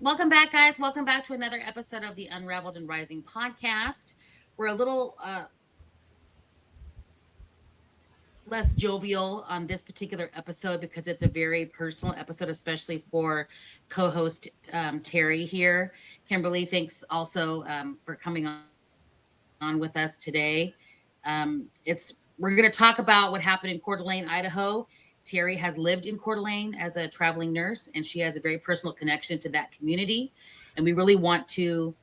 Welcome back, guys. Welcome back to another episode of the Unraveled and Rising podcast. We're a little less jovial on this particular episode because it's a very personal episode, especially for co-host Terry here. Kimberly, thanks also for coming on with us today. We're going to talk about what happened in Coeur d'Alene, Idaho. Terry has lived in Coeur d'Alene as a traveling nurse, and she has a very personal connection to that community. And we really want to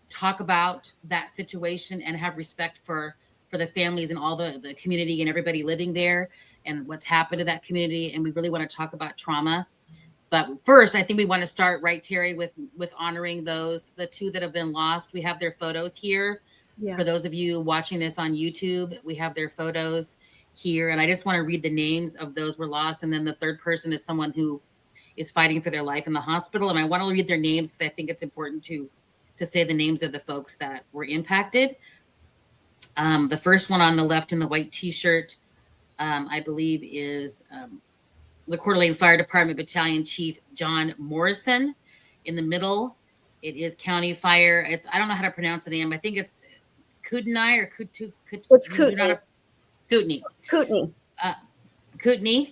talk about that situation and have respect for the families and all the community and everybody living there and what's happened to that community. And we really want to talk about trauma. But first, I think we want to start, right, Terry, with honoring the two that have been lost. We have their photos here. Yeah. For those of you watching this on YouTube, we have their photos here. And I just want to read the names of those who were lost. And then the third person is someone who is fighting for their life in the hospital. And I want to read their names because I think it's important to say the names of the folks that were impacted. The first one on the left in the white T-shirt, I believe, is the Coeur d'Alene Fire Department Battalion Chief John Morrison. In the middle, it is County Fire. I don't know how to pronounce the name. I think it's Kootenai or Kutu. It's Kootenai. Kootenai. Kootenai. Kootenai.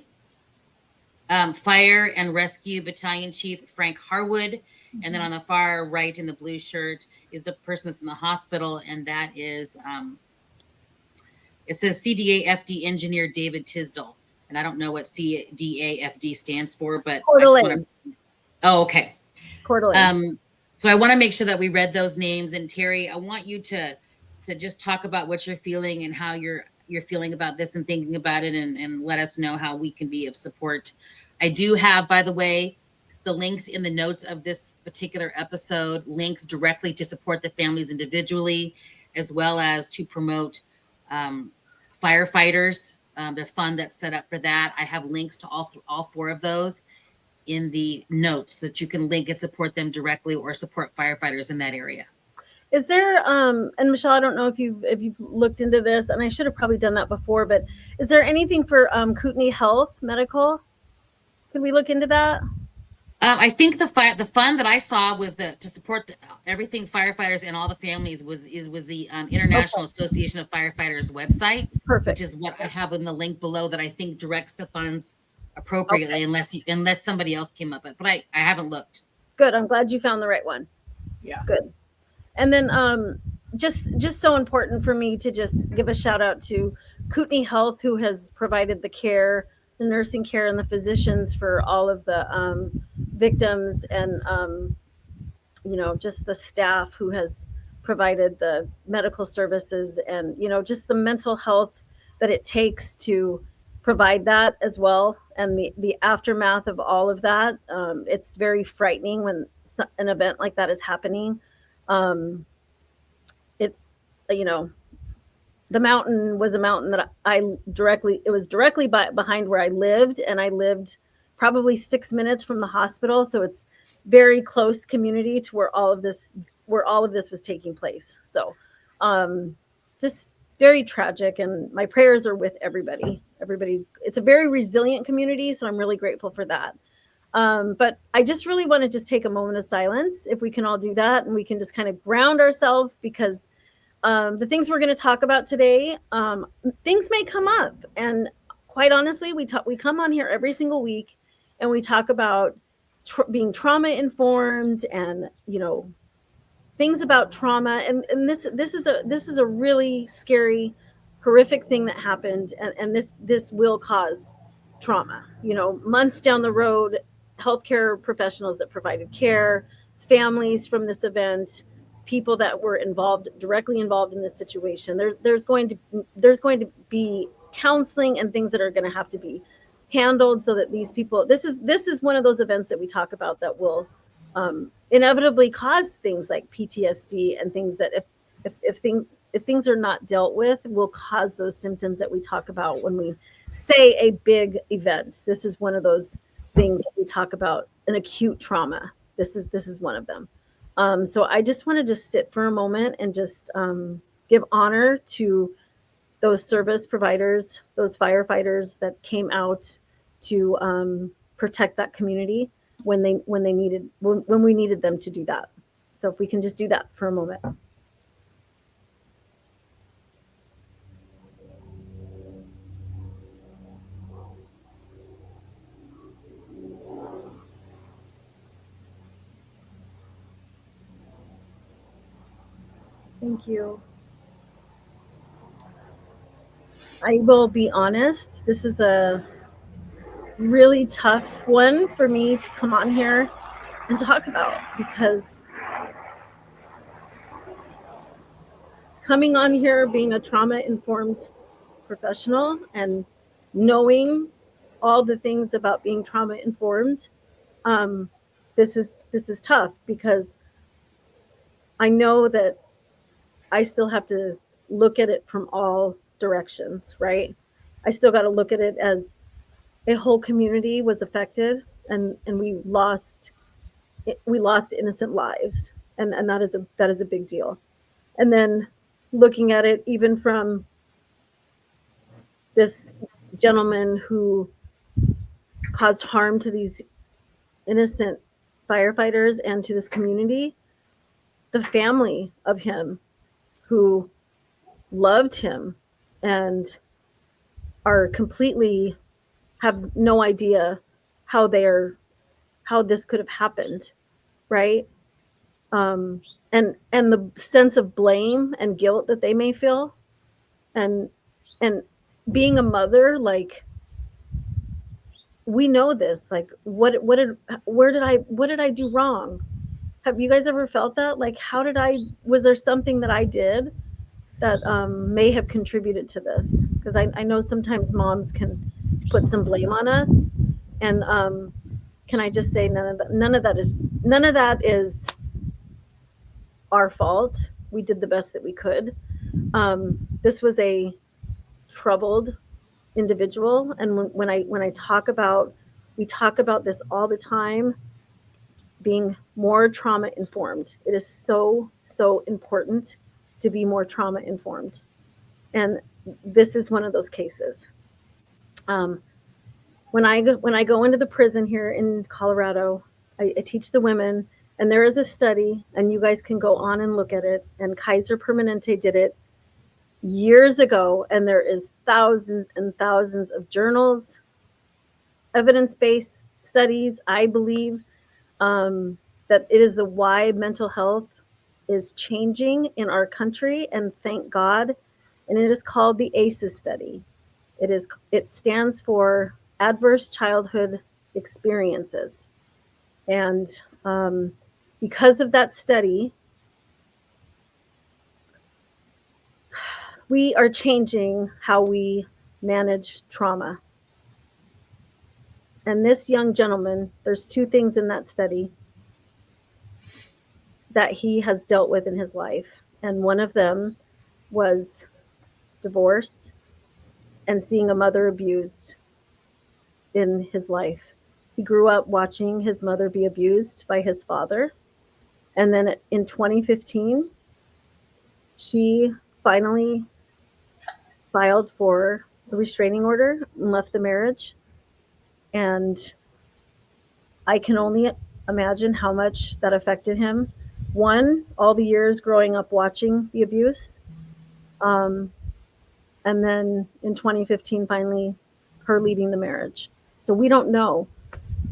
Fire and Rescue Battalion Chief Frank Harwood. And then on the far right in the blue shirt is the person that's in the hospital, and that is, it says CDAFD Engineer David Tysdal. And I don't know what CDAFD stands for, but Coeur d'Alene. Oh, okay. Coeur d'Alene. So I want to make sure that we read those names. And Terry, I want you to just talk about what you're feeling and how you're feeling about this and thinking about it, and let us know how we can be of support. I do have, by the way, the links in the notes of this particular episode, links directly to support the families individually, as well as to promote firefighters, the fund that's set up for that. I have links to all four of those in the notes that you can link and support them directly or support firefighters in that area. Is there and Michelle, I don't know if you've looked into this, and I should have probably done that before, but is there anything for Kootenai Health Medical? Can we look into that? I think the fund that I saw was to support everything firefighters and all the families was the International Association of Firefighters website. Perfect. Which is what I have in the link below that I think directs the funds appropriately, unless somebody else came up with it. But I haven't looked. Good. I'm glad you found the right one. Yeah. Good. And then just so important for me to just give a shout out to Kootenai Health, who has provided the care, the nursing care, and the physicians for all of the victims, and just the staff who has provided the medical services, and just the mental health that it takes to provide that as well, and the aftermath of all of that. It's very frightening when an event like that is happening. The mountain was a mountain that it was directly behind where I lived, and I lived probably 6 minutes from the hospital. So it's very close community to where all of this was taking place. So, just very tragic, and my prayers are with everybody. It's a very resilient community. So I'm really grateful for that. But I just really want to just take a moment of silence, if we can all do that, and we can just kind of ground ourselves, because the things we're going to talk about today, things may come up. And quite honestly, we come on here every single week, and we talk about being trauma informed, and things about trauma. And this is a really scary, horrific thing that happened, and this will cause trauma. Months down the road, healthcare professionals that provided care, families from this event, people that were directly involved in this situation. There's going to be counseling and things that are going to have to be handled, so that these people. This is one of those events that we talk about that will inevitably cause things like PTSD, and things that if things are not dealt with, will cause those symptoms that we talk about when we say a big event. This is one of those things that we talk about, an acute trauma. This is one of them. So I just want to just sit for a moment and just give honor to those service providers, those firefighters that came out to protect that community. when we needed them to do that. So if we can just do that for a moment. Thank you. I will be honest, this is a really tough one for me to come on here and talk about, because coming on here, being a trauma informed professional and knowing all the things about being trauma informed, this is tough, because I know that I still have to look at it from all directions, right? I still got to look at it as a whole community was affected, and we lost innocent lives, and that is a big deal. And then looking at it even from this gentleman who caused harm to these innocent firefighters and to this community, the family of him who loved him and are completely have no idea how this could have happened, right? And the sense of blame and guilt that they may feel, and and being a mother, like, we know this, like, what did I do wrong? Have you guys ever felt that? Like, was there something that I did that may have contributed to this? Because I know sometimes moms can put some blame on us, and can I just say none of that is our fault. We did the best that we could. This was a troubled individual, and when I talk about, we talk about this all the time, being more trauma informed. It is so important to be more trauma informed, and this is one of those cases. When I go into the prison here in Colorado, I teach the women, and there is a study, and you guys can go on and look at it. And Kaiser Permanente did it years ago, and there is thousands and thousands of journals, evidence-based studies. I believe that it is the why mental health is changing in our country, and thank God. And it is called the ACEs study. It stands for Adverse Childhood Experiences. And because of that study, we are changing how we manage trauma. And this young gentleman, there's two things in that study that he has dealt with in his life. And one of them was divorce and seeing a mother abused in his life. He grew up watching his mother be abused by his father. And then in 2015, she finally filed for a restraining order and left the marriage. And I can only imagine how much that affected him. One, all the years growing up watching the abuse. And then in 2015, finally, her leaving the marriage. So we don't know.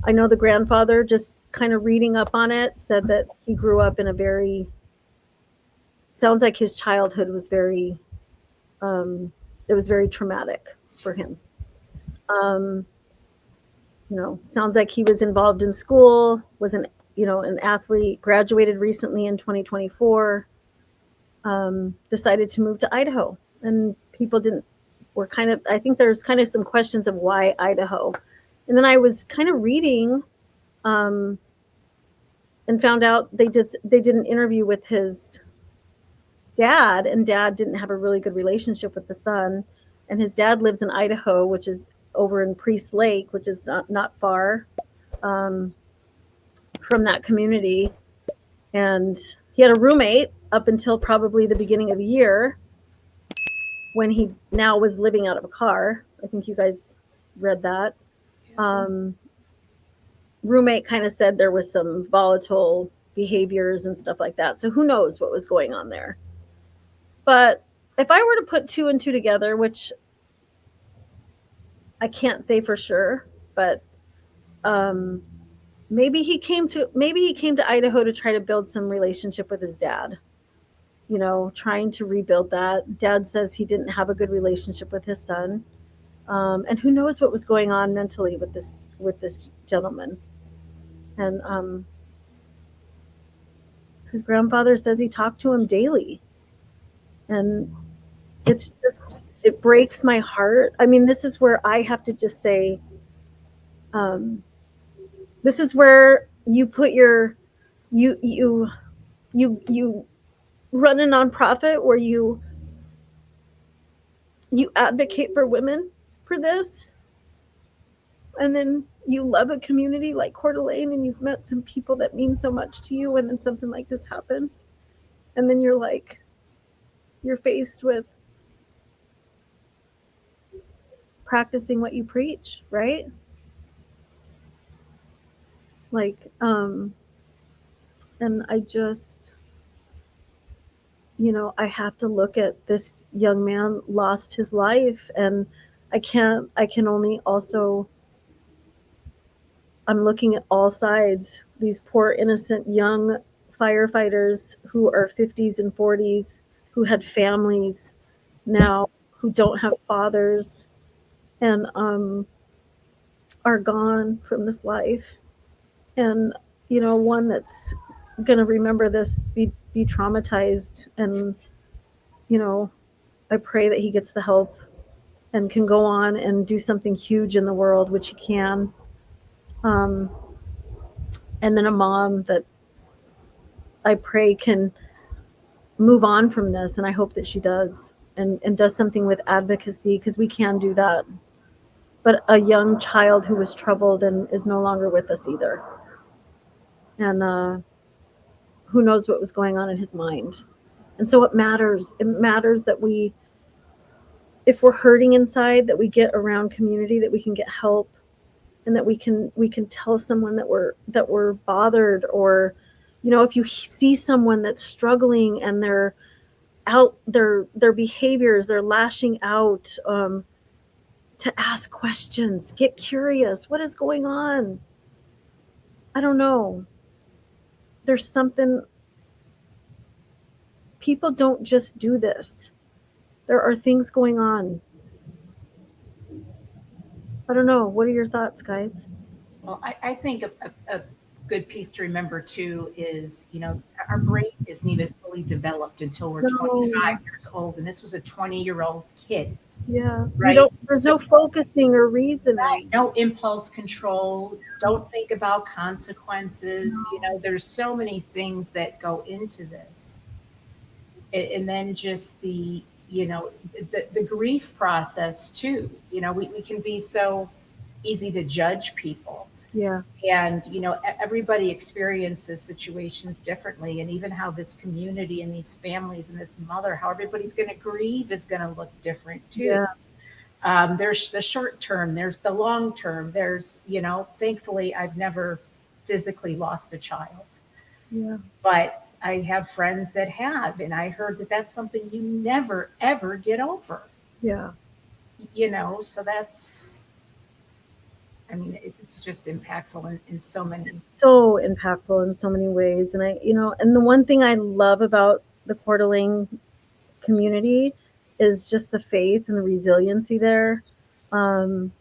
I know the grandfather, just kind of reading up on it, said that he grew up in sounds like his childhood was very traumatic for him. Sounds like he was involved in school, was an athlete, graduated recently in 2024, decided to move to Idaho. And people I think there's kind of some questions of why Idaho. And then I was kind of reading and found out they did an interview with his dad, and dad didn't have a really good relationship with the son. And his dad lives in Idaho, which is over in Priest Lake, which is not far from that community. And he had a roommate up until probably the beginning of the year, when he now was living out of a car. I think you guys read that. roommate kind of said there was some volatile behaviors and stuff like that. So who knows what was going on there. But if I were to put two and two together, which I can't say for sure, but um, maybe he came to Idaho to try to build some relationship with his dad. You know, trying to rebuild that. Dad says he didn't have a good relationship with his son, and who knows what was going on mentally with this gentleman. And his grandfather says he talked to him daily, and it breaks my heart. I mean, this is where I have to just say, this is where you put your you run a nonprofit where you advocate for women for this, and then you love a community like Coeur d'Alene, and you've met some people that mean so much to you, and then something like this happens, and then you're faced with practicing what you preach, right? Like, and I just, I have to look at this young man lost his life, and I can only also, I'm looking at all sides, these poor innocent young firefighters who are 50s and 40s, who had families now, who don't have fathers, and are gone from this life. And one that's going to remember this, be traumatized, and I pray that he gets the help and can go on and do something huge in the world, which he can. And then a mom that I pray can move on from this, and I hope that she does, and does something with advocacy, because we can do that. But a young child who was troubled and is no longer with us either. And who knows what was going on in his mind. And so it matters that we, if we're hurting inside, that we get around community, that we can get help, and that we can tell someone that we're bothered. Or if you see someone that's struggling and their behaviors, they're lashing out, to ask questions, get curious, what is going on? I don't know. There's something, people don't just do this. There are things going on. I don't know. What are your thoughts, guys? Well, I think a good piece to remember too is, our brain isn't even fully developed until we're 25 years old. And this was a 20-year-old kid. Yeah. Right. There's no focusing or reasoning. Right. No impulse control. Don't think about consequences. There's so many things that go into this. And then just the grief process too. We can be so easy to judge people. Yeah. And, everybody experiences situations differently. And even how this community and these families and this mother, how everybody's going to grieve is going to look different too. Yes. There's the short term, there's the long term. There's, thankfully, I've never physically lost a child. Yeah. But I have friends that have, and I heard that that's something you never, ever get over. Yeah. So that's, it's just impactful in so many. So impactful in so many ways. And and the one thing I love about the Coeur d'Alene community is just the faith and the resiliency there. And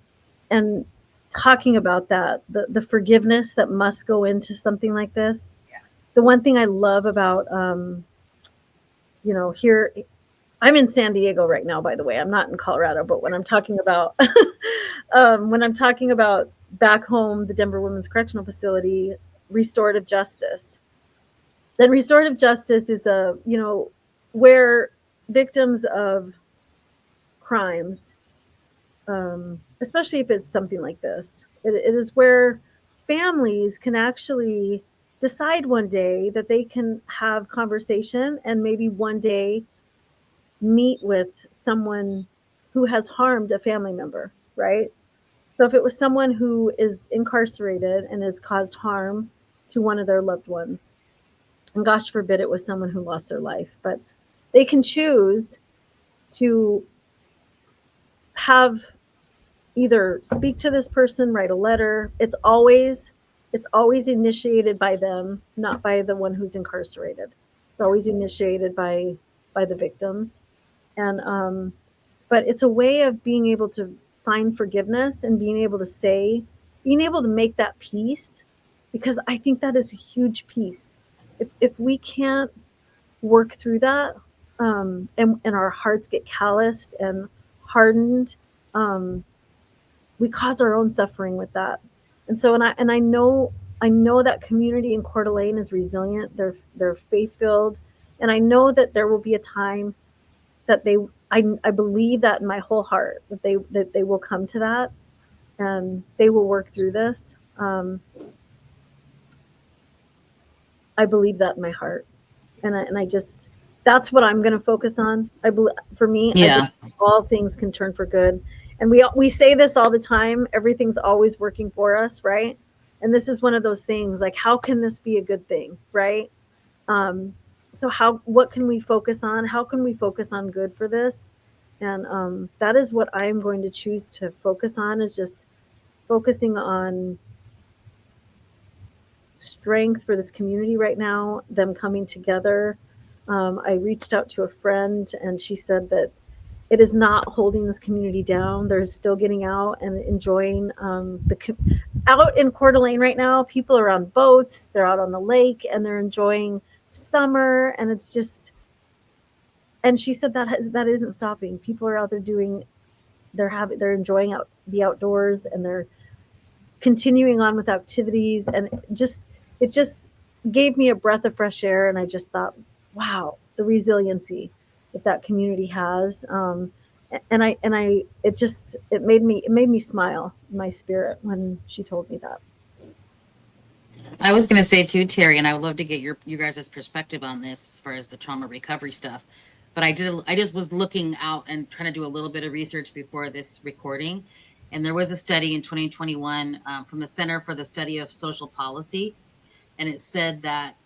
talking about that, the forgiveness that must go into something like this. Yeah. The one thing I love about, here, I'm in San Diego right now, by the way. I'm not in Colorado, but when I'm talking about, back home, the Denver Women's Correctional Facility, restorative justice. Then restorative justice is where victims of crimes, especially if it's something like this, it is where families can actually decide one day that they can have conversation, and maybe one day meet with someone who has harmed a family member, right? So if it was someone who is incarcerated and has caused harm to one of their loved ones, and gosh forbid it was someone who lost their life, but they can choose to have either speak to this person, write a letter. It's always initiated by them, not by the one who's incarcerated. It's always initiated by the victims. And but it's a way of being able to find forgiveness and being able to make that peace, because I think that is a huge piece. If we can't work through that, and our hearts get calloused and hardened, we cause our own suffering with that. And so, and I know that community in Coeur d'Alene is resilient. They're faith filled, and I know that there will be a time that I believe that in my whole heart that they will come to that, and they will work through this. I believe that in my heart, and I just, that's what I'm going to focus on. I believe, for me, Yeah. all things can turn for good, and we say this all the time. Everything's always working for us, right? And this is one of those things. Like, how can this be a good thing, right? So what can we focus on? How can we focus on good for this? And that is what I'm going to choose to focus on, is just focusing on strength for this community right now, them coming together. I reached out to a friend, and she said that it is not holding this community down. They're still getting out and enjoying out in Coeur d'Alene right now. People are on boats, they're out on the lake, and they're enjoying summer. And it's just, and she said that isn't stopping. People are out there they're enjoying the outdoors, and they're continuing on with activities, and it just gave me a breath of fresh air. And I just thought, wow, the resiliency that community has. It made me smile in my spirit when she told me that. I was going to say too, Terry, and I would love to get you guys' perspective on this as far as the trauma recovery stuff. But I just was looking out and trying to do a little bit of research before this recording. And there was a study in 2021 from the Center for the Study of Social Policy. And it said that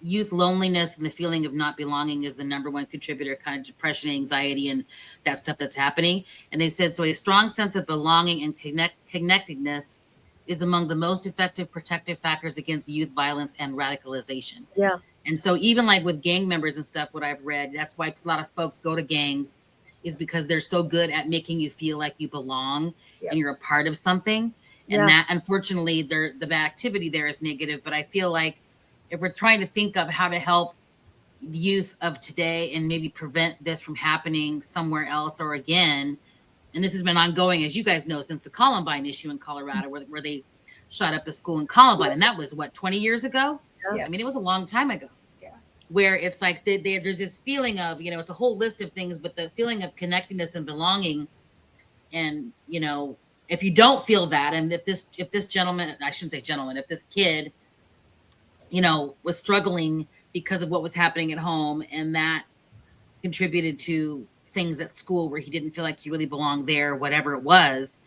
youth loneliness and the feeling of not belonging is the number one contributor, kind of depression, anxiety, and that stuff that's happening. And they said, so a strong sense of belonging and connectedness is among the most effective protective factors against youth violence and radicalization. Yeah. And so even like with gang members and stuff, what I've read, that's why a lot of folks go to gangs, is because they're so good at making you feel like you belong and you're a part of something. And that, unfortunately, the activity there is negative. But I feel like if we're trying to think of how to help the youth of today and maybe prevent this from happening somewhere else or again, and this has been ongoing, as you guys know, since the Columbine issue in Colorado, where they shot up the school in Columbine. And that was, what, 20 years ago? Yeah. I mean, it was a long time ago. Yeah. Where it's like there's this feeling of, it's a whole list of things, but the feeling of connectedness and belonging. And, if you don't feel that, and if this gentleman, I shouldn't say gentleman, if this kid, was struggling because of what was happening at home, and that contributed to things at school where he didn't feel like he really belonged there, whatever it was,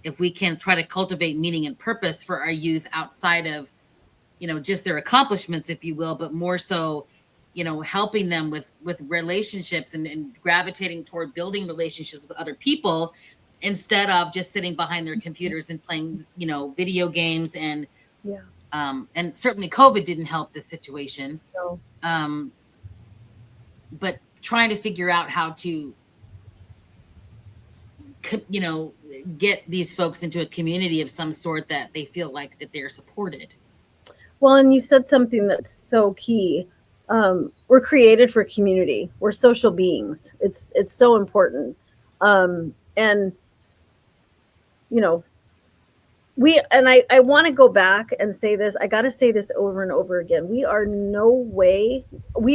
if we can try to cultivate meaning and purpose for our youth outside of, just their accomplishments, if you will, but more so, helping them with relationships and gravitating toward building relationships with other people instead of just sitting behind their computers and playing, video games. And and certainly COVID didn't help this situation. No. But trying to figure out how to, get these folks into a community of some sort that they feel like that they're supported. Well, and you said something that's so key. We're created for community. We're social beings. It's so important. And I want to go back and say this. I got to say this over and over again. We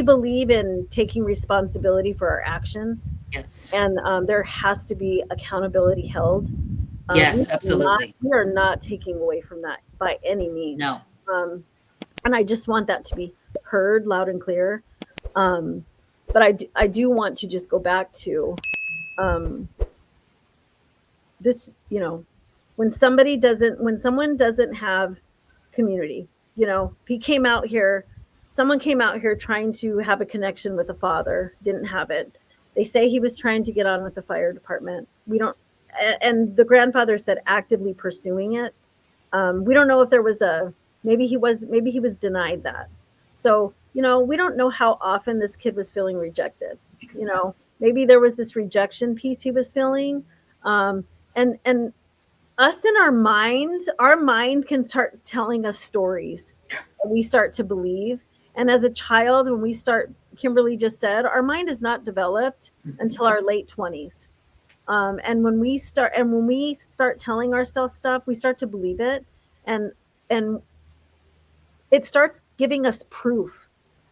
believe in taking responsibility for our actions. Yes. And there has to be accountability held. Yes, absolutely. We are not taking away from that by any means. No. And I just want that to be heard loud and clear. But I do want to just go back to this, when someone doesn't have community, someone came out here trying to have a connection with a father, didn't have it. They say he was trying to get on with the fire department. We don't, and the grandfather said actively pursuing it. We don't know if there was maybe he was denied that. So, we don't know how often this kid was feeling rejected. Maybe there was this rejection piece he was feeling. And us in our mind can start telling us stories that we start to believe. And as a child, Kimberly just said, our mind is not developed until our late 20s. And when we start telling ourselves stuff, we start to believe it, and it starts giving us proof,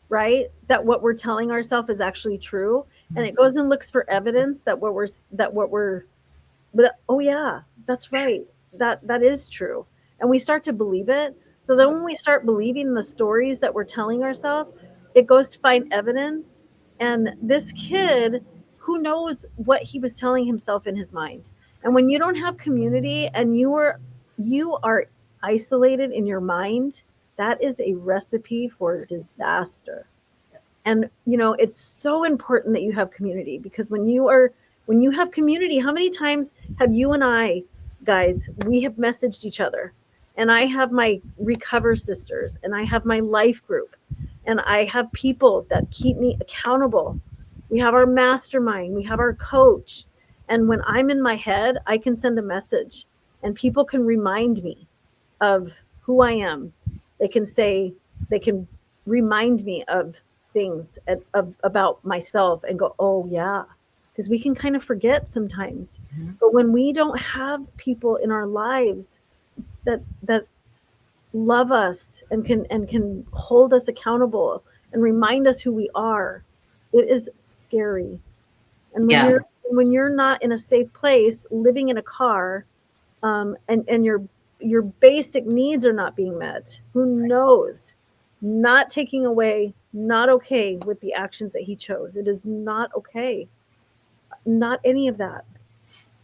right? That what we're telling ourselves is actually true. And it goes and looks for evidence oh yeah, that's right. That is true. And we start to believe it. So then when we start believing the stories that we're telling ourselves, it goes to find evidence. And this kid, who knows what he was telling himself in his mind. And when you don't have community and you are isolated in your mind, that is a recipe for disaster. And it's so important that you have community, because when you have community, how many times have you and I, guys, we have messaged each other, and I have my Recover Sisters, and I have my life group, and I have people that keep me accountable. We have our mastermind, we have our coach. And when I'm in my head, I can send a message and people can remind me of who I am. They can remind me of things about myself and go, oh yeah, because we can kind of forget sometimes. Mm-hmm. But when we don't have people in our lives that love us and can hold us accountable and remind us who we are, it is scary. And when you're not in a safe place, living in a car, and your basic needs are not being met, who knows? Not taking away, not okay with the actions that he chose. It is not okay. Not any of that.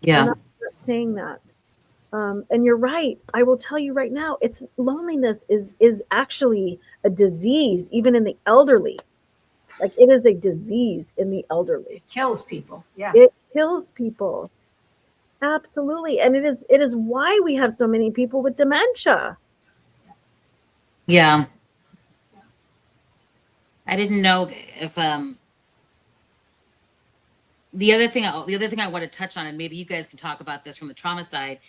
Yeah. I'm not saying that. And you're right. I will tell you right now, loneliness is actually a disease, even in the elderly. Like, it is a disease in the elderly. It kills people. Yeah. It kills people. Absolutely. And it is why we have so many people with dementia. Yeah. I didn't know if the other thing I want to touch on, and maybe you guys can talk about this from the trauma side,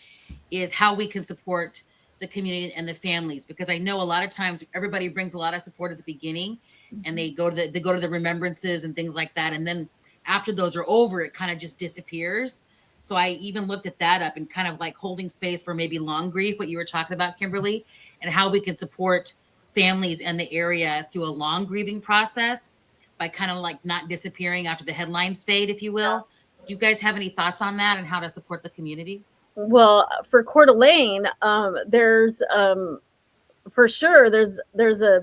is how we can support the community and the families, because I know a lot of times everybody brings a lot of support at the beginning, and they go to the remembrances and things like that, and then after those are over, it kind of just disappears. So I even looked at that up and kind of like holding space for maybe long grief, what you were talking about, Kimberly, and how we can support families in the area through a long grieving process by kind of like not disappearing after the headlines fade, if you will. Do you guys have any thoughts on that and how to support the community? Well, for Coeur d'Alene, there's for sure there's a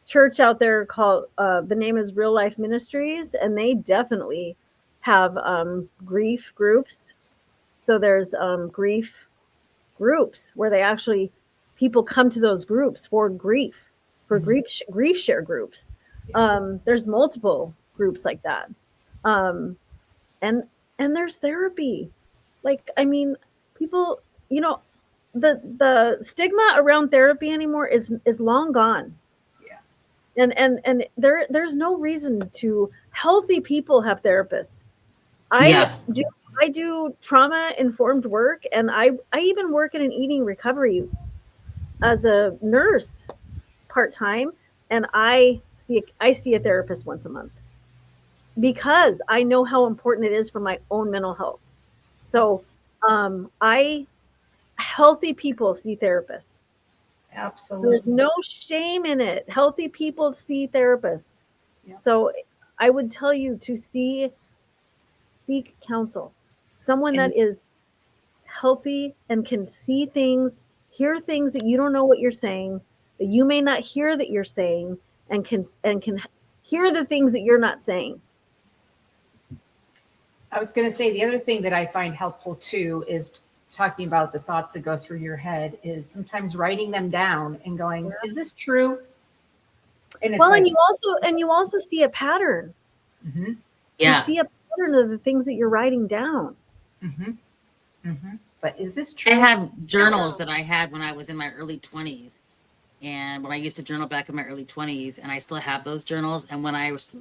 church out there called the name is Real Life Ministries, and they definitely have grief groups. So there's grief groups where they actually people come to those groups for grief, grief share groups. There's multiple groups like that, and there's therapy. Like, I mean, people, the stigma around therapy anymore is long gone. Yeah. And there's no reason to. Healthy people have therapists. I do trauma informed work, and I even work in an eating recovery as a nurse part-time, and I see a therapist once a month because I know how important it is for my own mental health. So healthy people see therapists. Absolutely. There's no shame in it. Healthy people see therapists. Yeah. So I would tell you to seek counsel. Someone that is healthy and can see things, hear things that you don't know what you're saying, that you may not hear that you're saying, and can hear the things that you're not saying. I was going to say the other thing that I find helpful too is talking about the thoughts that go through your head is sometimes writing them down and going, is this true? And it's Well, like, and you also see a pattern. mm-hmm, You see a pattern of the things that you're writing down. mm-hmm, mm-hmm. But is this I true? have journals that I had when I was in my early 20s. And when I used to journal back in my early 20s, and I still have those journals. And when I was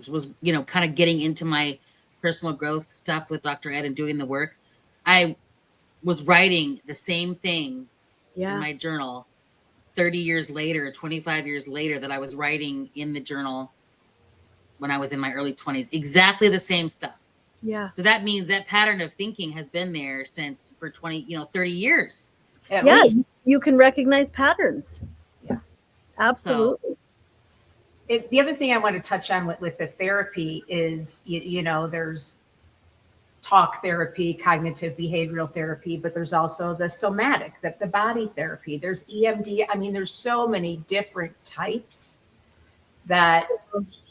kind of getting into my personal growth stuff with Dr. Ed and doing the work, I was writing the same thing in my journal 30 years later, 25 years later, that I was writing in the journal when I was in my early 20s. Exactly the same stuff. Yeah. So that means that pattern of thinking has been there since for 30 years. At least. You can recognize patterns. Yeah. Absolutely. So, the other thing I want to touch on with the therapy is, there's talk therapy, cognitive behavioral therapy, but there's also the somatic, the body therapy. There's EMD. I mean, there's so many different types that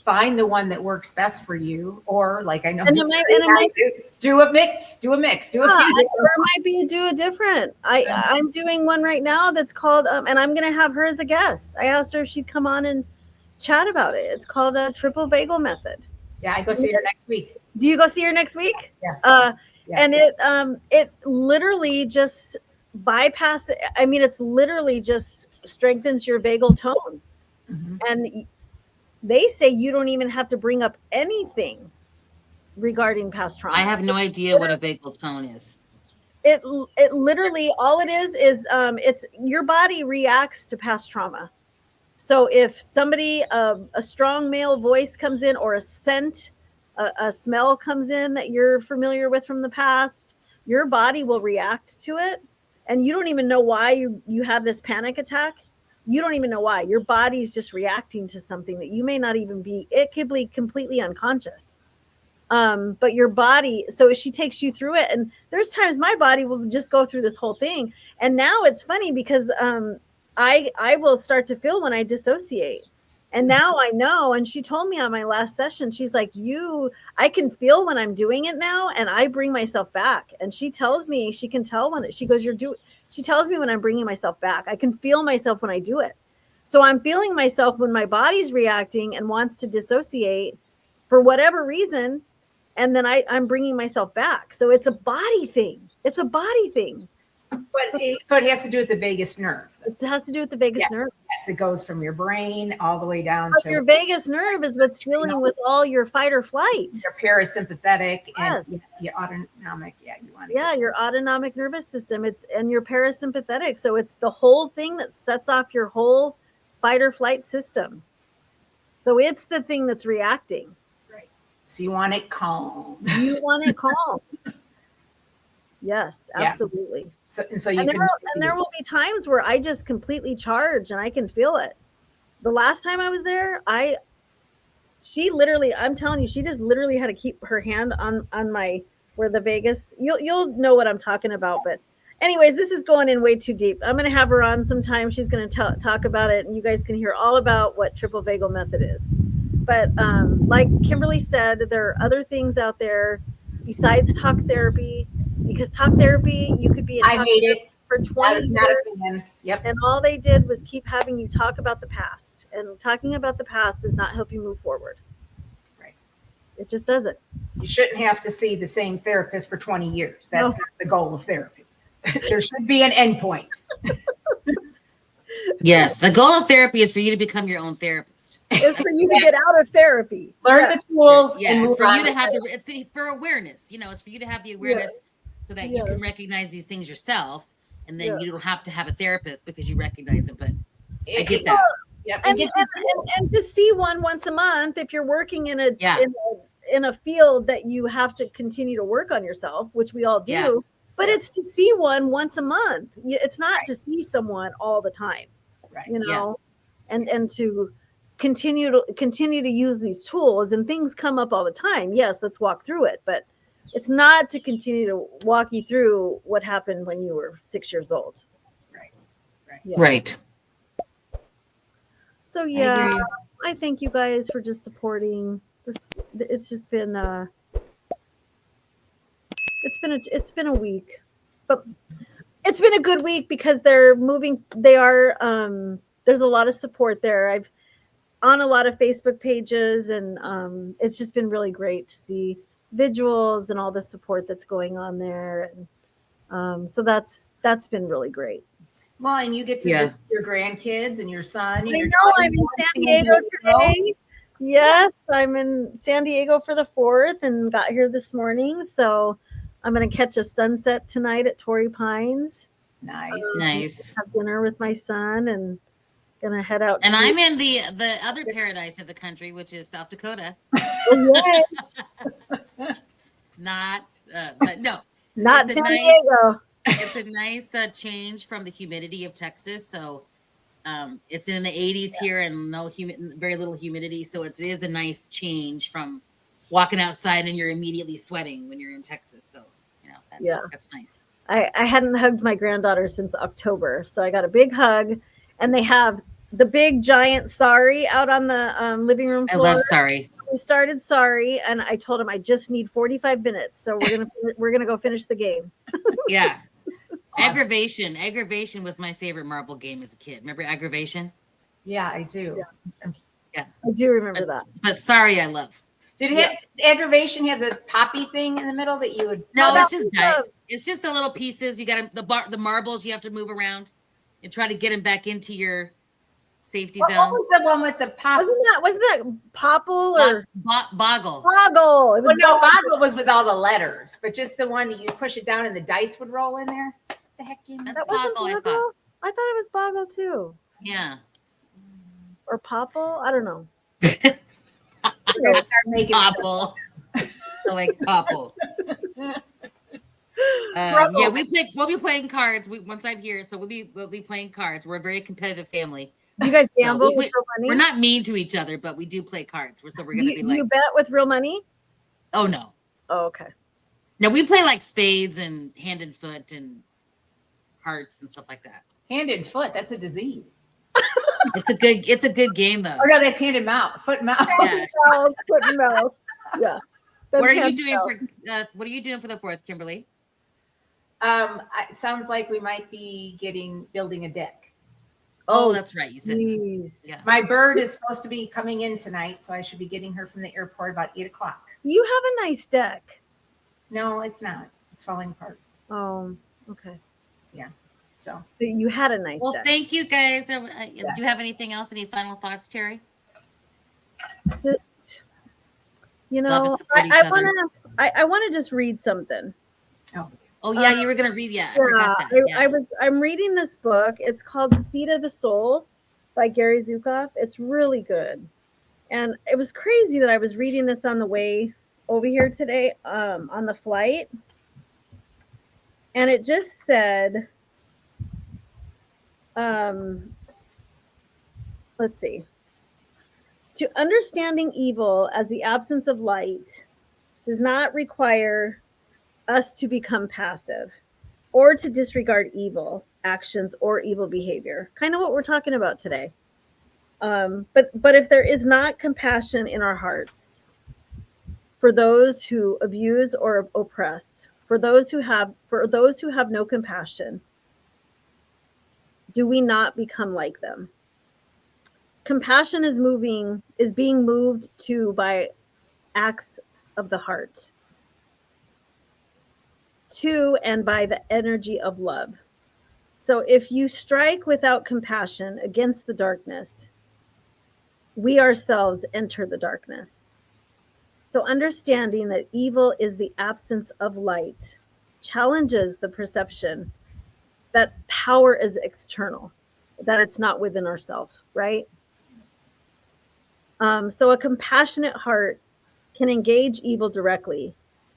find the one that works best for you. Or like I know, do a mix, do a few. Or it might be do a different. I'm doing one right now that's called, and I'm going to have her as a guest. I asked her if she'd come on and chat about it. It's called a triple vagal method. Yeah, I go see her next week. Do you go see her next week? Yeah. And it literally just bypasses. I mean, it's literally just strengthens your vagal tone. Mm-hmm. And they say you don't even have to bring up anything regarding past trauma. I have no idea what a vagal tone is. It literally, all it is it's your body reacts to past trauma. So if somebody, a strong male voice comes in, or a scent, a smell comes in that you're familiar with from the past, your body will react to it. And you don't even know why you have this panic attack. You don't even know why. Your body's just reacting to something that you may not even be, it could be completely unconscious. But your body, so she takes you through it. And there's times my body will just go through this whole thing. And now it's funny because I will start to feel when I dissociate. And now I know, and she told me on my last session, she's like, I can feel when I'm doing it now, and I bring myself back. And she tells me, she can tell she tells me when I'm bringing myself back. I can feel myself when I do it. So I'm feeling myself when my body's reacting and wants to dissociate for whatever reason. And then I'm bringing myself back. So it's a body thing. It's a body thing. So it has to do with the vagus nerve. It has to do with the vagus nerve. Yes, it goes from your brain all the way down to your vagus nerve is what's dealing with all your fight or flight. Your parasympathetic and your autonomic. Your autonomic nervous system. And your parasympathetic. So it's the whole thing that sets off your whole fight or flight system. So it's the thing that's reacting. Right. So you want it calm. You want it calm. Yes, absolutely. So there will be times where I just completely charge and I can feel it. The last time I was there, she literally, I'm telling you, she just literally had to keep her hand on my, where the vagus, you'll know what I'm talking about. But anyways, this is going in way too deep. I'm going to have her on sometime. She's going to talk about it, and you guys can hear all about what triple vagal method is. But like Kimberly said, there are other things out there besides talk therapy. Because talk therapy, you could be in talk therapy for 20 years. Yep. And all they did was keep having you talk about the past. And talking about the past does not help you move forward. Right. It just doesn't. You shouldn't have to see the same therapist for 20 years. That's not the goal of therapy. There should be an endpoint. Yes. The goal of therapy is for you to become your own therapist. It's for you to get out of therapy. Learn the tools. Yeah, it's for you to have for awareness. It's for you to have the awareness so that you can recognize these things yourself, and then you don't have to have a therapist because you recognize it. But I get that. And to see one once a month, if you're working in a field that you have to continue to work on yourself, which we all do, but it's to see one once a month. It's not to see someone all the time, and to continue to use these tools, and things come up all the time. Yes, let's walk through it, but it's not to continue to walk you through what happened when you were 6 years old. Right. So I thank you guys for just supporting this. It's just been it's been a week, but It's been a good week because they're moving. They are, there's a lot of support there. I've on a lot of Facebook pages, and it's just been really great to see visuals and all the support that's going on there. And so that's been really great. Well, and you get to visit your grandkids and your son. And I know, I'm in San Diego today. Yes, I'm in San Diego for the 4th and got here this morning. So I'm going to catch a sunset tonight at Torrey Pines. Nice. Nice. Have dinner with my son and gonna head out. And I'm in the other paradise of the country, which is South Dakota. Yay. Not, but no, Not it's a San nice- Diego. it's a nice change from the humidity of Texas. So it's in the 80s here and very little humidity. So it is a nice change from walking outside and you're immediately sweating when you're in Texas. So, that's nice. I hadn't hugged my granddaughter since October. So I got a big hug, and they have the big giant sari out on the living room floor. I love Sari. We started Sari, and I told him I just need 45 minutes. So we're gonna go finish the game. Yeah. Aggravation. Aggravation was my favorite marble game as a kid. Remember Aggravation? Yeah, I do. I do remember that. But Sari, I love. Did it have aggravation have the poppy thing in the middle that you would? No, that it's just was it's just the little pieces. You got the marbles you have to move around and try to get them back into your safety What zone. was the one with the pop? Wasn't that Popple or Boggle? Boggle? It was Well, no, Boggle. Boggle was with all the letters, but just the one that you push it down and the dice would roll in there. What the heck game? That's That wasn't Boggle, I Boggle. thought. I thought it was Boggle too, Yeah. or Popple. I don't know. We're gonna start making Popple. I like Popple. Yeah, we'll be playing cards once I'm here, so we'll be playing cards. We're a very competitive family. Do you guys So gamble we- with real money? We're not mean to each other, but we do play cards. So we're gonna be Do like, you bet with real money? oh no, Oh, okay. no, we play like spades and hand and foot and hearts and stuff like that. hand and foot. That's a disease. It's a good game though. Oh no, that's hand and mouth, foot and mouth. Yeah. Oh, foot and mouth. Yeah. That's What are you hand doing mouth. what are you doing for the 4th, Kimberly? It sounds like we might be building a deck. Oh, that's right. You said Jeez. yeah. My bird is supposed to be coming in tonight, so I should be getting her from the airport about 8:00. You have a nice deck. No, it's not. It's falling apart. Oh, okay. So But you had a nice Well, deck. thank you guys. Do you have anything else? Any final thoughts, Terry? Just, Love and support each I other. want to just read something. Oh yeah, you were gonna read. Yeah, I forgot that. Yeah. I'm reading this book. It's called Seed of the Soul by Gary Zukav. It's really good. And it was crazy that I was reading this on the way over here today, on the flight. And it just said, let's see. To understanding evil as the absence of light does not require us to become passive or to disregard evil actions or evil behavior. Kind of what we're talking about today. But if there is not compassion in our hearts for those who abuse or oppress, for those who have no compassion, do we not become like them? Compassion is being moved to by acts of the heart, to and by the energy of love. So if you strike without compassion against the darkness, we ourselves enter the darkness. So understanding that evil is the absence of light challenges the perception that power is external, that it's not within ourselves, right? So a compassionate heart can engage evil directly.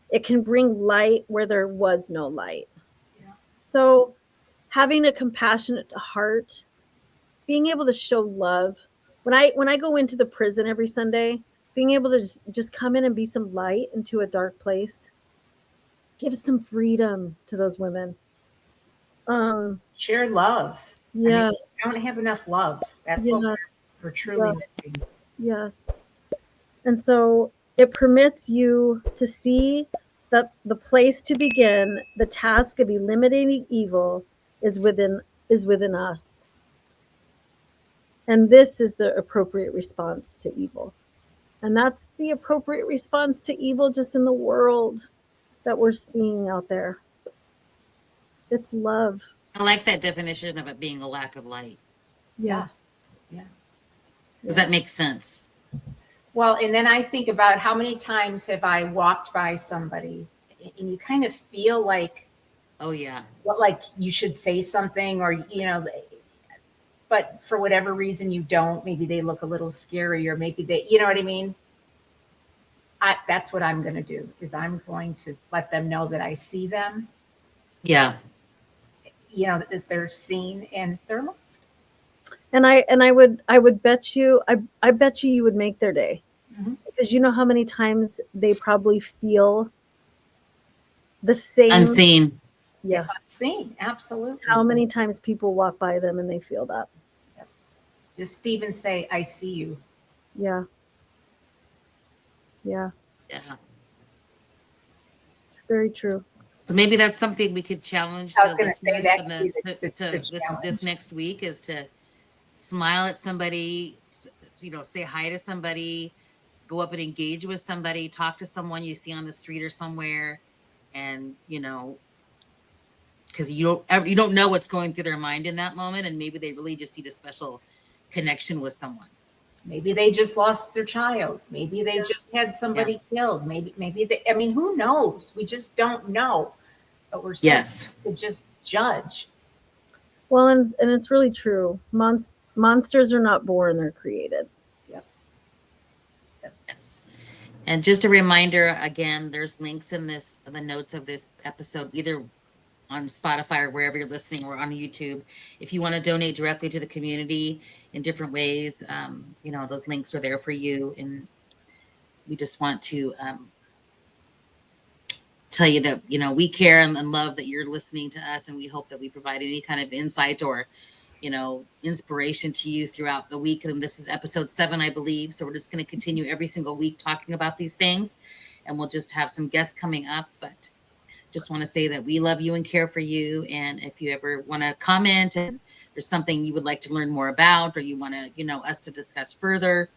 It can bring light where there was no light. Yeah. So having a compassionate heart, being able to show love. When I go into the prison every Sunday, being able to just come in and be some light into a dark place, gives some freedom to those women. share love. Yes. I don't have enough love. That's what we're truly missing. Yes. And so it permits you to see that the place to begin the task of eliminating evil is within us. And this is the appropriate response to evil. And that's the appropriate response to evil just in the world that we're seeing out there. It's love. I like that definition of it being a lack of light. Yes. Yeah. Does that make sense? Well, and then I think about how many times have I walked by somebody and you kind of feel like, Oh yeah. well, like you should say something, or, but for whatever reason you don't. Maybe they look a little scary, or maybe they, you know what I mean? That's what I'm going to do, is I'm going to let them know that I see them, Yeah. that they're seen and they're loved. And I would bet you I bet you would make their day. Mhm. Because you know how many times they probably feel the same. Unseen. Yes. Seen, absolutely. How many times people walk by them and they feel that. Just even say, I see you. Yeah. Yeah. Yeah. It's very true. So maybe that's something we could challenge I was the gonna say listeners that and could be the this challenge. next week, is to smile at somebody, say hi to somebody, go up and engage with somebody, talk to someone you see on the street or somewhere, and because you don't know what's going through their mind in that moment, and maybe they really just need a special connection with someone. Maybe they just lost their child. Maybe they just had somebody killed. Maybe they, I mean, who knows? We just don't know. But we're so Yes. quick to just judge. Well, and it's really true. Monsters are not born, they're created. Yes. And just a reminder, again, there's links in the notes of this episode, either on Spotify or wherever you're listening, or on YouTube. If you want to donate directly to the community in different ways, those links are there for you. And we just want to tell you that, we care and love that you're listening to us. And we hope that we provide any kind of insight or, inspiration to you throughout the week. And this is episode 7, I believe. So we're just going to continue every single week talking about these things. And we'll just have some guests coming up. But just want to say that we love you and care for you. And if you ever want to comment and there's something you would like to learn more about, or you want to, us to discuss further,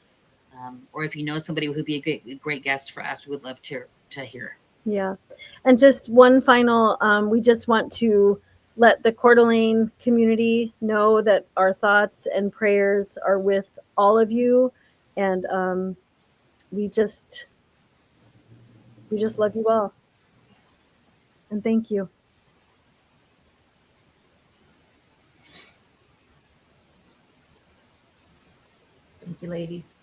or if you know somebody who would be a great guest for us, we would love to hear. Yeah. And just one final, we just want to let the Coeur d'Alene community know that our thoughts and prayers are with all of you. And we just love you all. And thank you. Thank you, ladies.